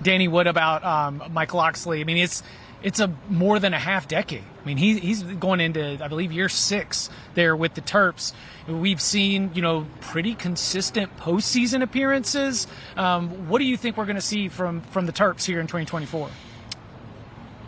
Danny Wood about Mike Locksley. I mean, it's a more than a half decade. I mean, he's going into, I believe, year 6 there with the Terps. We've seen, pretty consistent postseason appearances. What do you think we're going to see from the Terps here in 2024?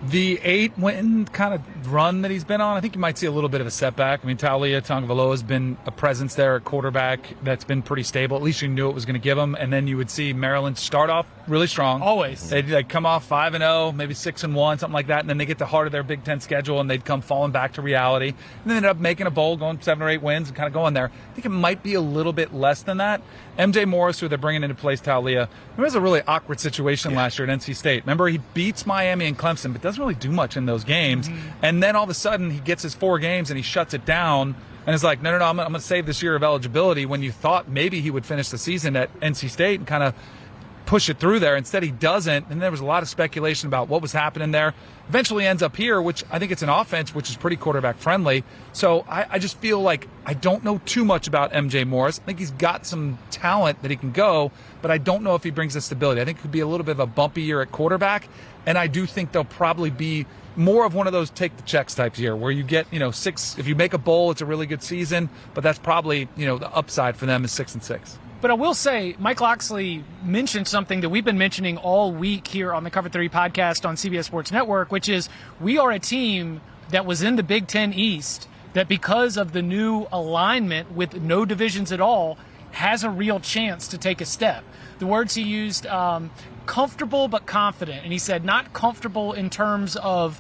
The 8-win kind of run that he's been on, I think you might see a little bit of a setback. I mean, Taulia Tagovailoa has been a presence there at quarterback that's been pretty stable. At least you knew it was going to give them. And then you would see Maryland start off really strong. Always. They'd come off 5-0, maybe 6-1, something like that. And then they get the heart of their Big Ten schedule, and they'd come falling back to reality. And then ended up making a bowl, going 7 or 8 wins, and kind of going there. I think it might be a little bit less than that. MJ Morris, who they're bringing into place, Taulia, it was a really awkward situation last year at NC State. Remember, he beats Miami and Clemson, but doesn't really do much in those games. And then all of a sudden, he gets his 4 games and he shuts it down. And it's like, no, I'm going to save this year of eligibility, when you thought maybe he would finish the season at NC State and kind of push it through there. Instead, he doesn't. And there was a lot of speculation about what was happening there. Eventually ends up here, which I think it's an offense which is pretty quarterback friendly. So I just feel like I don't know too much about MJ Morris. I think he's got some talent that he can go, but I don't know if he brings the stability. I think it could be a little bit of a bumpy year at quarterback. And I do think they'll probably be more of one of those take the checks types year where you get, 6. If you make a bowl, it's a really good season, but that's probably, the upside for them is 6-6. But I will say, Mike Locksley mentioned something that we've been mentioning all week here on the Cover 3 podcast on CBS Sports Network, which is we are a team that was in the Big Ten East that, because of the new alignment with no divisions at all, has a real chance to take a step. The words he used, comfortable but confident. And he said not comfortable in terms of,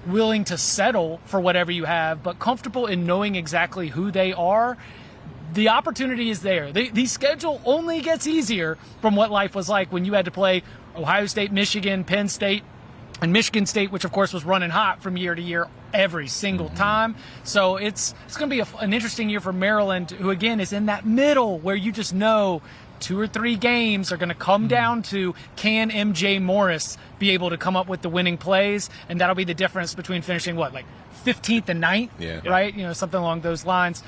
willing to settle for whatever you have, but comfortable in knowing exactly who they are. The opportunity is there. The schedule only gets easier from what life was like when you had to play Ohio State, Michigan, Penn State, and Michigan State, which, of course, was running hot from year to year every single time. So it's going to be an interesting year for Maryland, who, again, is in that middle where you just know 2 or 3 games are going to come down to, can MJ Morris be able to come up with the winning plays? And that'll be the difference between finishing, 15th and 9th, right? Something along those lines.